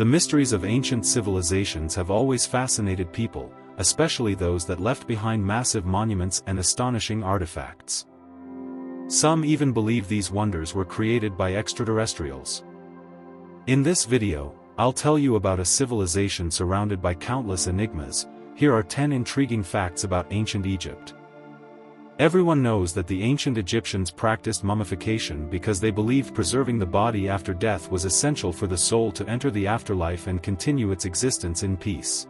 The mysteries of ancient civilizations have always fascinated people, especially those that left behind massive monuments and astonishing artifacts. Some even believe these wonders were created by extraterrestrials. In this video, I'll tell you about a civilization surrounded by countless enigmas. Here are 10 intriguing facts about ancient Egypt. Everyone knows that the ancient Egyptians practiced mummification because they believed preserving the body after death was essential for the soul to enter the afterlife and continue its existence in peace.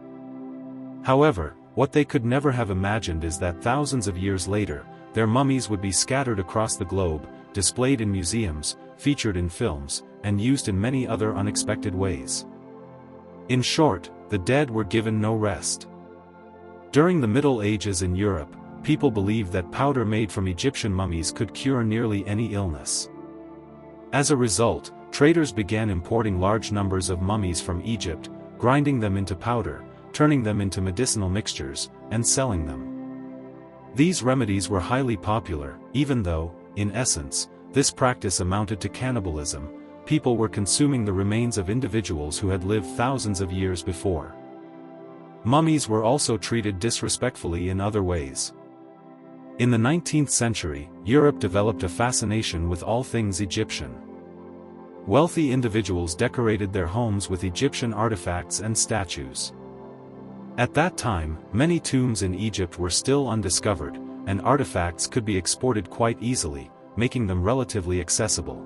However, what they could never have imagined is that thousands of years later, their mummies would be scattered across the globe, displayed in museums, featured in films, and used in many other unexpected ways. In short, the dead were given no rest. During the Middle Ages in Europe, people believed that powder made from Egyptian mummies could cure nearly any illness. As a result, traders began importing large numbers of mummies from Egypt, grinding them into powder, turning them into medicinal mixtures, and selling them. These remedies were highly popular, even though, in essence, this practice amounted to cannibalism. People were consuming the remains of individuals who had lived thousands of years before. Mummies were also treated disrespectfully in other ways. In the 19th century, Europe developed a fascination with all things Egyptian. Wealthy individuals decorated their homes with Egyptian artifacts and statues. At that time, many tombs in Egypt were still undiscovered, and artifacts could be exported quite easily, making them relatively accessible.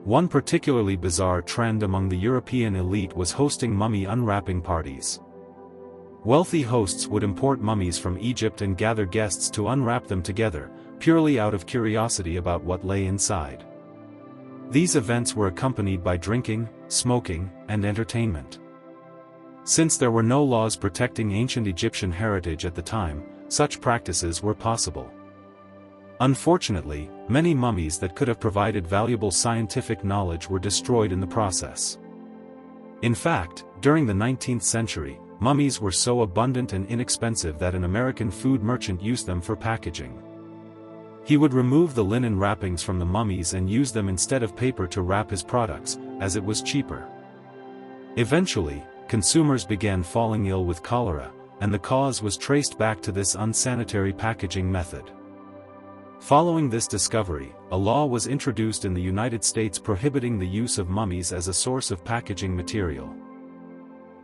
One particularly bizarre trend among the European elite was hosting mummy unwrapping parties. Wealthy hosts would import mummies from Egypt and gather guests to unwrap them together, purely out of curiosity about what lay inside. These events were accompanied by drinking, smoking, and entertainment. Since there were no laws protecting ancient Egyptian heritage at the time, such practices were possible. Unfortunately, many mummies that could have provided valuable scientific knowledge were destroyed in the process. In fact, during the 19th century, mummies were so abundant and inexpensive that an American food merchant used them for packaging. He would remove the linen wrappings from the mummies and use them instead of paper to wrap his products, as it was cheaper. Eventually, consumers began falling ill with cholera, and the cause was traced back to this unsanitary packaging method. Following this discovery, a law was introduced in the United States prohibiting the use of mummies as a source of packaging material.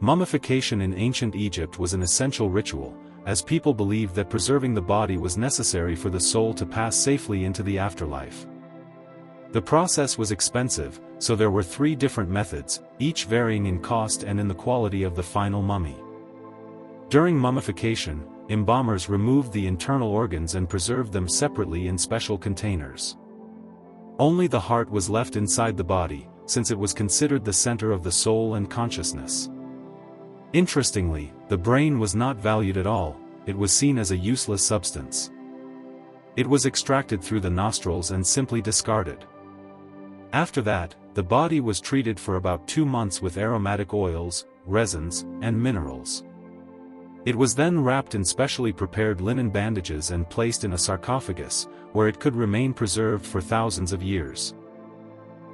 Mummification in ancient Egypt was an essential ritual, as people believed that preserving the body was necessary for the soul to pass safely into the afterlife. The process was expensive, so there were 3 different methods, each varying in cost and in the quality of the final mummy. During mummification, embalmers removed the internal organs and preserved them separately in special containers. Only the heart was left inside the body, since it was considered the center of the soul and consciousness. Interestingly, the brain was not valued at all. It was seen as a useless substance. It was extracted through the nostrils and simply discarded. After that, the body was treated for about 2 months with aromatic oils, resins, and minerals. It was then wrapped in specially prepared linen bandages and placed in a sarcophagus, where it could remain preserved for thousands of years.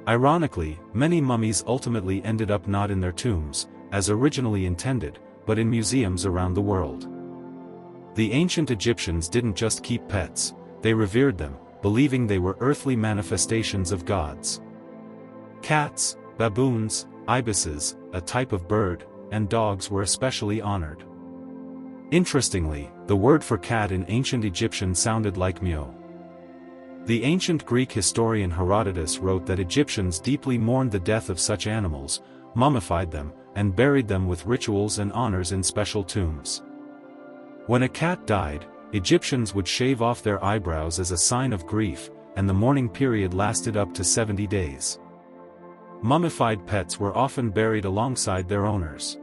Ironically, many mummies ultimately ended up not in their tombs, as originally intended, but in museums around the world. The ancient Egyptians didn't just keep pets, they revered them, believing they were earthly manifestations of gods. Cats, baboons, ibises, a type of bird, and dogs were especially honored. Interestingly, the word for cat in ancient Egyptian sounded like meow. The ancient Greek historian Herodotus wrote that Egyptians deeply mourned the death of such animals, mummified them, and buried them with rituals and honors in special tombs. When a cat died, Egyptians would shave off their eyebrows as a sign of grief, and the mourning period lasted up to 70 days. Mummified pets were often buried alongside their owners.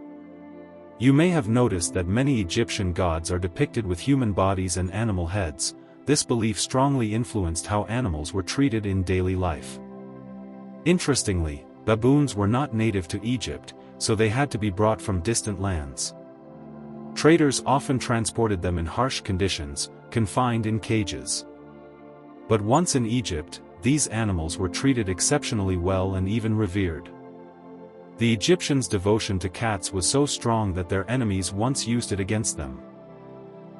You may have noticed that many Egyptian gods are depicted with human bodies and animal heads. This belief strongly influenced how animals were treated in daily life. Interestingly, baboons were not native to Egypt, so they had to be brought from distant lands. Traders often transported them in harsh conditions, confined in cages. But once in Egypt, these animals were treated exceptionally well and even revered. The Egyptians' devotion to cats was so strong that their enemies once used it against them.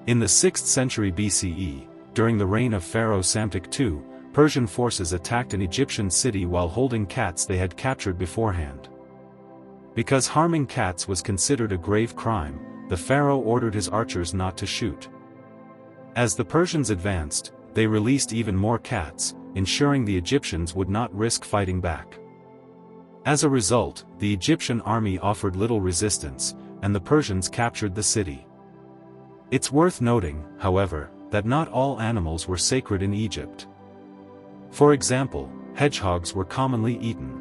In the 6th century BCE, during the reign of Pharaoh Psamtik II, Persian forces attacked an Egyptian city while holding cats they had captured beforehand. Because harming cats was considered a grave crime, the pharaoh ordered his archers not to shoot. As the Persians advanced, they released even more cats, ensuring the Egyptians would not risk fighting back. As a result, the Egyptian army offered little resistance, and the Persians captured the city. It's worth noting, however, that not all animals were sacred in Egypt. For example, hedgehogs were commonly eaten.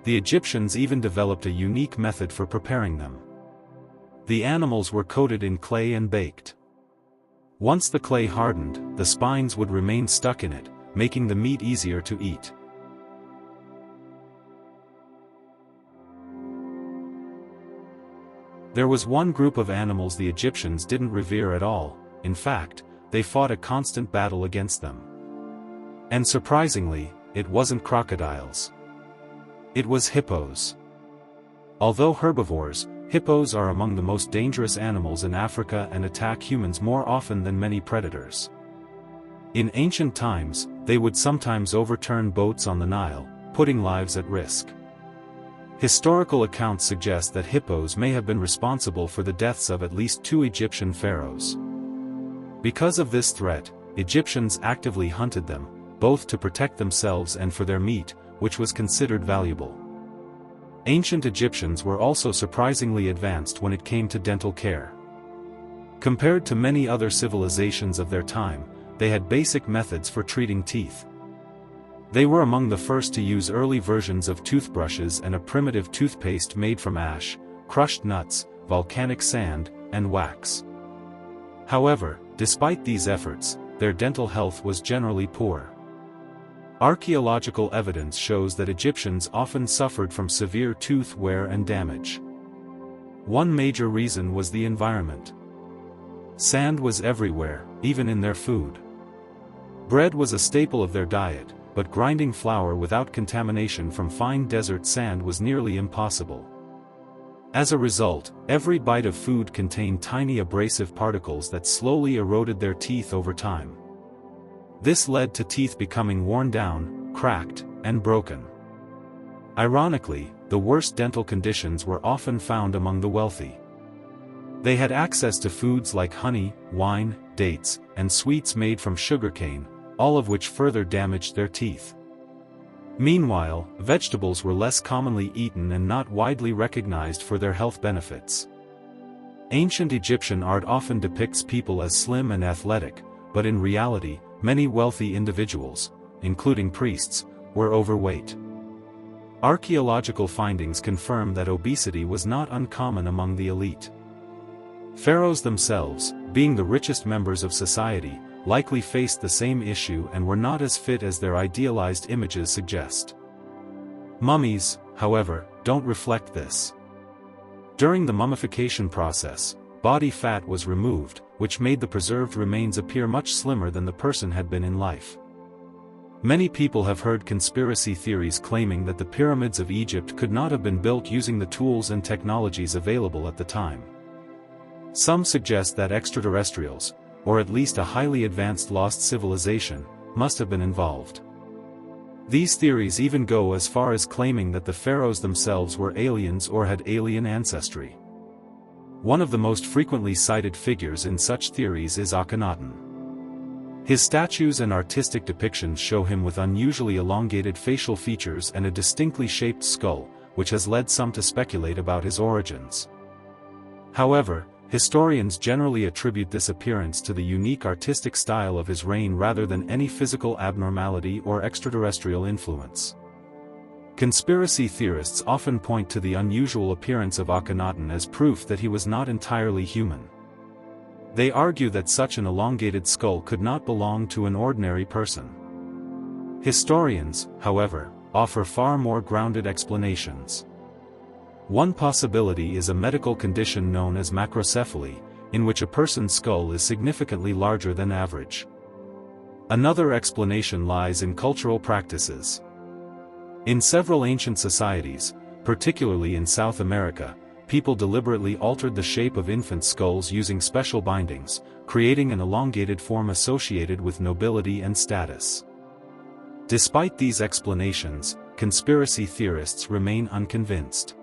The Egyptians even developed a unique method for preparing them. The animals were coated in clay and baked. Once the clay hardened, the spines would remain stuck in it, making the meat easier to eat. There was one group of animals the Egyptians didn't revere at all. In fact, they fought a constant battle against them. And surprisingly, it wasn't crocodiles. It was hippos. Although herbivores, hippos are among the most dangerous animals in Africa and attack humans more often than many predators. In ancient times, they would sometimes overturn boats on the Nile, putting lives at risk. Historical accounts suggest that hippos may have been responsible for the deaths of at least 2 Egyptian pharaohs. Because of this threat, Egyptians actively hunted them, both to protect themselves and for their meat, which was considered valuable. Ancient Egyptians were also surprisingly advanced when it came to dental care. Compared to many other civilizations of their time, they had basic methods for treating teeth. They were among the first to use early versions of toothbrushes and a primitive toothpaste made from ash, crushed nuts, volcanic sand, and wax. However, despite these efforts, their dental health was generally poor. Archaeological evidence shows that Egyptians often suffered from severe tooth wear and damage. One major reason was the environment. Sand was everywhere, even in their food. Bread was a staple of their diet, but grinding flour without contamination from fine desert sand was nearly impossible. As a result, every bite of food contained tiny abrasive particles that slowly eroded their teeth over time. This led to teeth becoming worn down, cracked, and broken. Ironically, the worst dental conditions were often found among the wealthy. They had access to foods like honey, wine, dates, and sweets made from sugarcane, all of which further damaged their teeth. Meanwhile, vegetables were less commonly eaten and not widely recognized for their health benefits. Ancient Egyptian art often depicts people as slim and athletic, but in reality, many wealthy individuals, including priests, were overweight. Archaeological findings confirm that obesity was not uncommon among the elite. Pharaohs themselves, being the richest members of society, likely faced the same issue and were not as fit as their idealized images suggest. Mummies, however, don't reflect this. During the mummification process, body fat was removed, which made the preserved remains appear much slimmer than the person had been in life. Many people have heard conspiracy theories claiming that the pyramids of Egypt could not have been built using the tools and technologies available at the time. Some suggest that extraterrestrials, or at least a highly advanced lost civilization, must have been involved. These theories even go as far as claiming that the pharaohs themselves were aliens or had alien ancestry. One of the most frequently cited figures in such theories is Akhenaten. His statues and artistic depictions show him with unusually elongated facial features and a distinctly shaped skull, which has led some to speculate about his origins. However, historians generally attribute this appearance to the unique artistic style of his reign rather than any physical abnormality or extraterrestrial influence. Conspiracy theorists often point to the unusual appearance of Akhenaten as proof that he was not entirely human. They argue that such an elongated skull could not belong to an ordinary person. Historians, however, offer far more grounded explanations. One possibility is a medical condition known as macrocephaly, in which a person's skull is significantly larger than average. Another explanation lies in cultural practices. In several ancient societies, particularly in South America, people deliberately altered the shape of infant skulls using special bindings, creating an elongated form associated with nobility and status. Despite these explanations, conspiracy theorists remain unconvinced.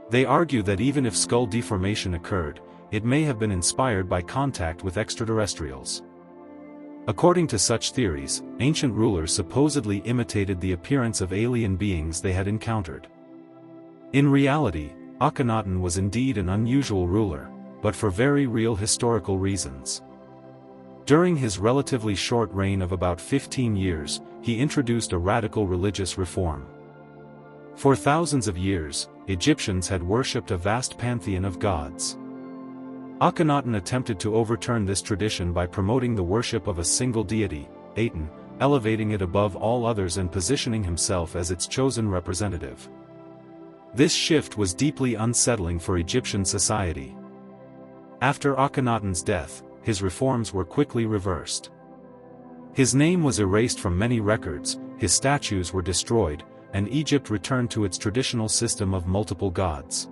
They argue that even if skull deformation occurred, it may have been inspired by contact with extraterrestrials. According to such theories, ancient rulers supposedly imitated the appearance of alien beings they had encountered. In reality, Akhenaten was indeed an unusual ruler, but for very real historical reasons. During his relatively short reign of about 15 years, he introduced a radical religious reform. For thousands of years, Egyptians had worshipped a vast pantheon of gods. Akhenaten attempted to overturn this tradition by promoting the worship of a single deity, Aten, elevating it above all others and positioning himself as its chosen representative. This shift was deeply unsettling for Egyptian society. After Akhenaten's death, his reforms were quickly reversed. His name was erased from many records, his statues were destroyed, and Egypt returned to its traditional system of multiple gods.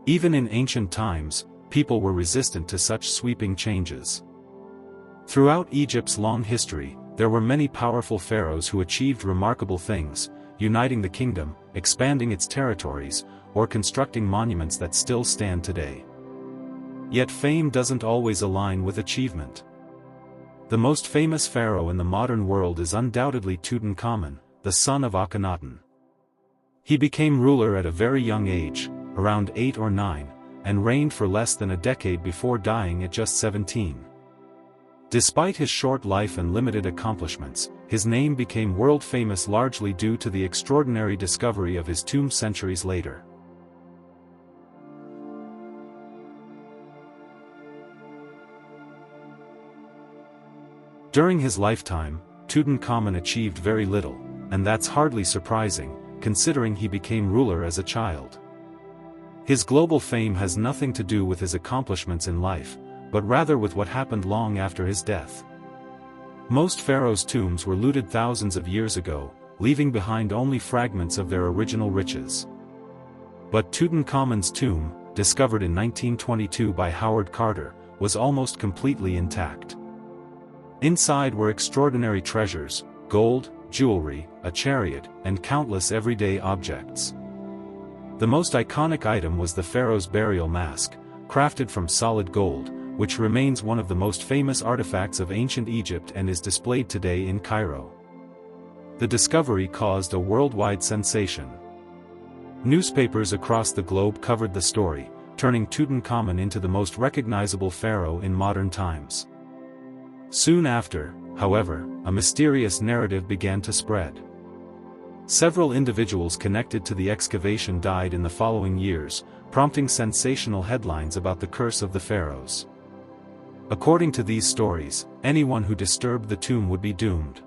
Even in ancient times, people were resistant to such sweeping changes. Throughout Egypt's long history, there were many powerful pharaohs who achieved remarkable things, uniting the kingdom, expanding its territories, or constructing monuments that still stand today. Yet fame doesn't always align with achievement. The most famous pharaoh in the modern world is undoubtedly Tutankhamun, the son of Akhenaten. He became ruler at a very young age, around 8 or 9, and reigned for less than a decade before dying at just 17. Despite his short life and limited accomplishments, his name became world-famous largely due to the extraordinary discovery of his tomb centuries later. During his lifetime, Tutankhamun achieved very little, and that's hardly surprising, considering he became ruler as a child. His global fame has nothing to do with his accomplishments in life, but rather with what happened long after his death. Most pharaohs' tombs were looted thousands of years ago, leaving behind only fragments of their original riches. But Tutankhamun's tomb, discovered in 1922 by Howard Carter, was almost completely intact. Inside were extraordinary treasures, gold, jewelry, a chariot, and countless everyday objects. The most iconic item was the pharaoh's burial mask, crafted from solid gold, which remains one of the most famous artifacts of ancient Egypt and is displayed today in Cairo. The discovery caused a worldwide sensation. Newspapers across the globe covered the story, turning Tutankhamun into the most recognizable pharaoh in modern times. Soon after, however, a mysterious narrative began to spread. Several individuals connected to the excavation died in the following years, prompting sensational headlines about the curse of the pharaohs. According to these stories, anyone who disturbed the tomb would be doomed.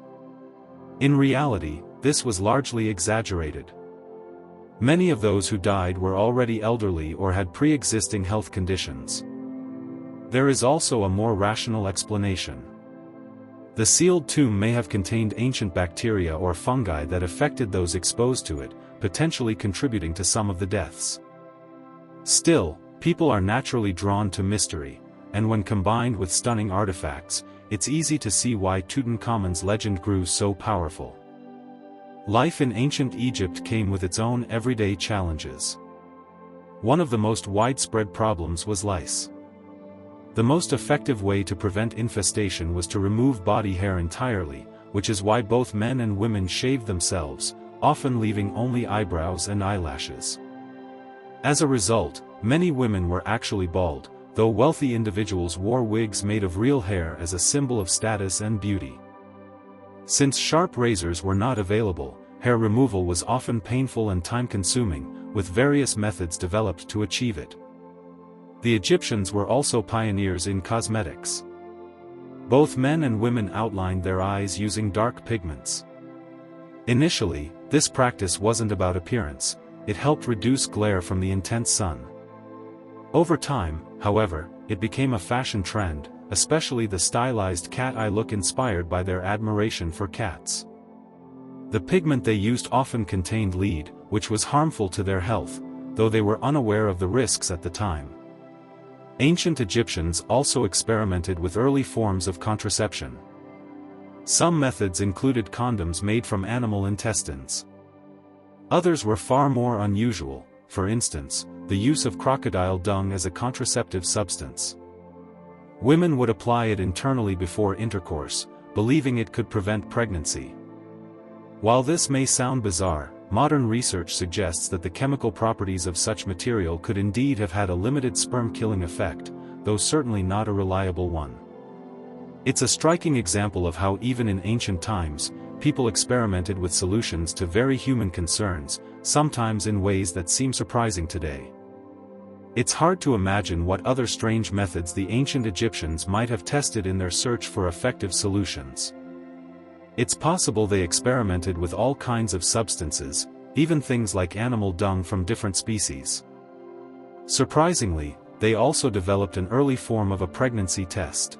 In reality, this was largely exaggerated. Many of those who died were already elderly or had pre-existing health conditions. There is also a more rational explanation. The sealed tomb may have contained ancient bacteria or fungi that affected those exposed to it, potentially contributing to some of the deaths. Still, people are naturally drawn to mystery, and when combined with stunning artifacts, it's easy to see why Tutankhamun's legend grew so powerful. Life in ancient Egypt came with its own everyday challenges. One of the most widespread problems was lice. The most effective way to prevent infestation was to remove body hair entirely, which is why both men and women shaved themselves, often leaving only eyebrows and eyelashes. As a result, many women were actually bald, though wealthy individuals wore wigs made of real hair as a symbol of status and beauty. Since sharp razors were not available, hair removal was often painful and time-consuming, with various methods developed to achieve it. The Egyptians were also pioneers in cosmetics. Both men and women outlined their eyes using dark pigments. Initially, this practice wasn't about appearance, it helped reduce glare from the intense sun. Over time, however, it became a fashion trend, especially the stylized cat eye look inspired by their admiration for cats. The pigment they used often contained lead, which was harmful to their health, though they were unaware of the risks at the time. Ancient Egyptians also experimented with early forms of contraception. Some methods included condoms made from animal intestines. Others were far more unusual, for instance, the use of crocodile dung as a contraceptive substance. Women would apply it internally before intercourse, believing it could prevent pregnancy. While this may sound bizarre, modern research suggests that the chemical properties of such material could indeed have had a limited sperm-killing effect, though certainly not a reliable one. It's a striking example of how even in ancient times, people experimented with solutions to very human concerns, sometimes in ways that seem surprising today. It's hard to imagine what other strange methods the ancient Egyptians might have tested in their search for effective solutions. It's possible they experimented with all kinds of substances, even things like animal dung from different species. Surprisingly, they also developed an early form of a pregnancy test.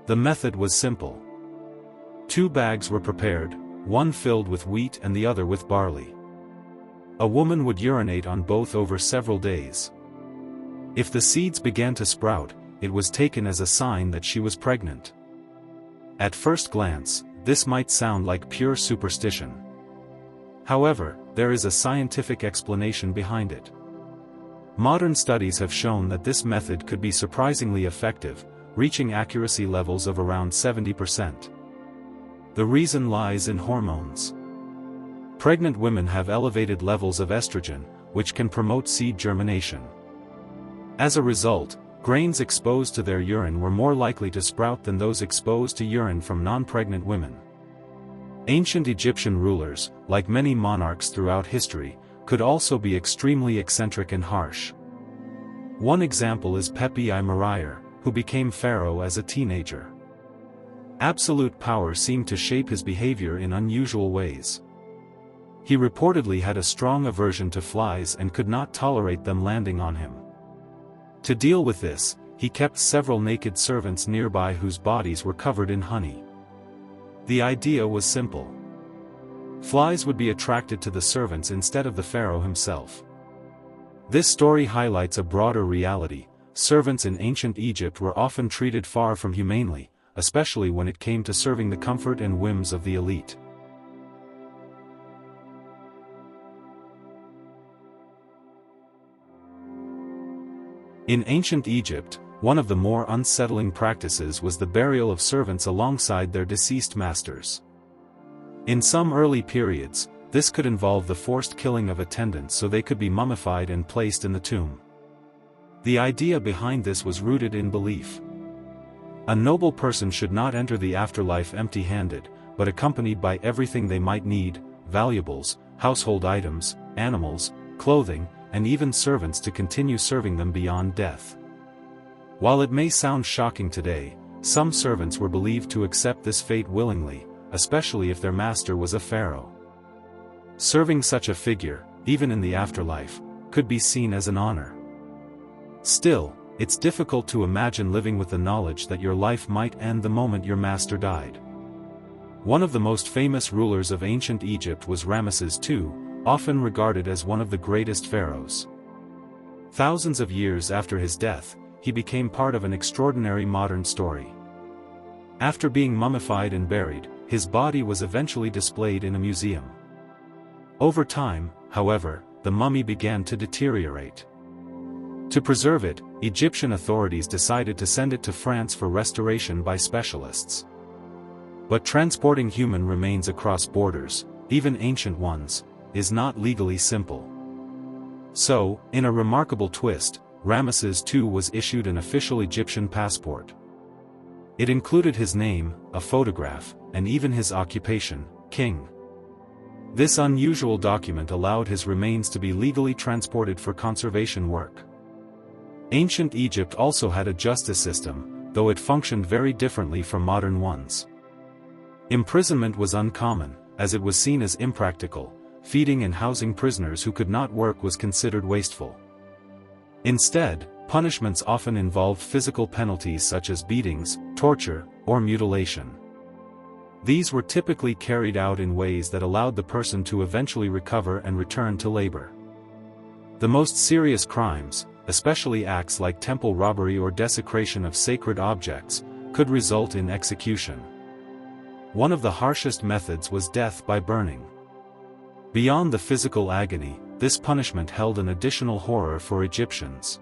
The method was simple. 2 bags were prepared, one filled with wheat and the other with barley. A woman would urinate on both over several days. If the seeds began to sprout, it was taken as a sign that she was pregnant. At first glance, this might sound like pure superstition. However, there is a scientific explanation behind it. Modern studies have shown that this method could be surprisingly effective, reaching accuracy levels of around 70%. The reason lies in hormones. Pregnant women have elevated levels of estrogen, which can promote seed germination. As a result, grains exposed to their urine were more likely to sprout than those exposed to urine from non-pregnant women. Ancient Egyptian rulers, like many monarchs throughout history, could also be extremely eccentric and harsh. One example is Pepi I Meriar, who became pharaoh as a teenager. Absolute power seemed to shape his behavior in unusual ways. He reportedly had a strong aversion to flies and could not tolerate them landing on him. To deal with this, he kept several naked servants nearby whose bodies were covered in honey. The idea was simple. Flies would be attracted to the servants instead of the pharaoh himself. This story highlights a broader reality. Servants in ancient Egypt were often treated far from humanely, especially when it came to serving the comfort and whims of the elite. In ancient Egypt, one of the more unsettling practices was the burial of servants alongside their deceased masters. In some early periods, this could involve the forced killing of attendants so they could be mummified and placed in the tomb. The idea behind this was rooted in belief. A noble person should not enter the afterlife empty-handed, but accompanied by everything they might need: valuables, household items, animals, clothing, and even servants to continue serving them beyond death. While it may sound shocking today, some servants were believed to accept this fate willingly, especially if their master was a pharaoh. Serving such a figure, even in the afterlife, could be seen as an honor. Still, it's difficult to imagine living with the knowledge that your life might end the moment your master died. One of the most famous rulers of ancient Egypt was Ramesses II, often regarded as one of the greatest pharaohs. Thousands of years after his death, he became part of an extraordinary modern story. After being mummified and buried, his body was eventually displayed in a museum. Over time, however, the mummy began to deteriorate. To preserve it, Egyptian authorities decided to send it to France for restoration by specialists. But transporting human remains across borders, even ancient ones, is not legally simple. So, in a remarkable twist, Ramesses II was issued an official Egyptian passport. It included his name, a photograph, and even his occupation, king. This unusual document allowed his remains to be legally transported for conservation work. Ancient Egypt also had a justice system, though it functioned very differently from modern ones. Imprisonment was uncommon, as it was seen as impractical. Feeding and housing prisoners who could not work was considered wasteful. Instead, punishments often involved physical penalties such as beatings, torture, or mutilation. These were typically carried out in ways that allowed the person to eventually recover and return to labor. The most serious crimes, especially acts like temple robbery or desecration of sacred objects, could result in execution. One of the harshest methods was death by burning. Beyond the physical agony, this punishment held an additional horror for Egyptians.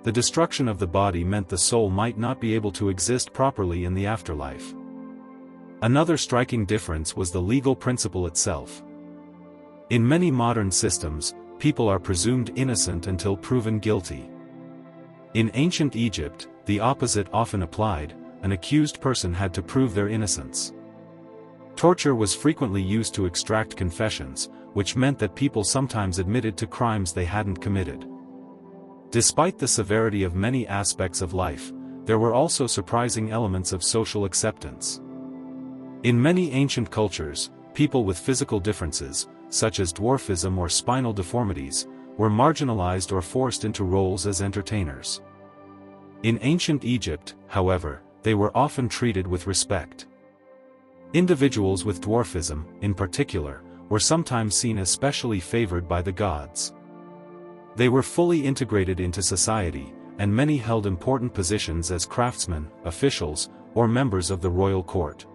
The destruction of the body meant the soul might not be able to exist properly in the afterlife. Another striking difference was the legal principle itself. In many modern systems, people are presumed innocent until proven guilty. In ancient Egypt, the opposite often applied: an accused person had to prove their innocence. Torture was frequently used to extract confessions, which meant that people sometimes admitted to crimes they hadn't committed. Despite the severity of many aspects of life, there were also surprising elements of social acceptance. In many ancient cultures, people with physical differences, such as dwarfism or spinal deformities, were marginalized or forced into roles as entertainers. In ancient Egypt, however, they were often treated with respect. Individuals with dwarfism, in particular, were sometimes seen as specially favored by the gods. They were fully integrated into society, and many held important positions as craftsmen, officials, or members of the royal court.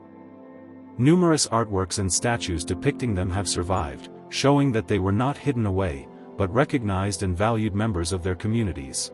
Numerous artworks and statues depicting them have survived, showing that they were not hidden away, but recognized and valued members of their communities.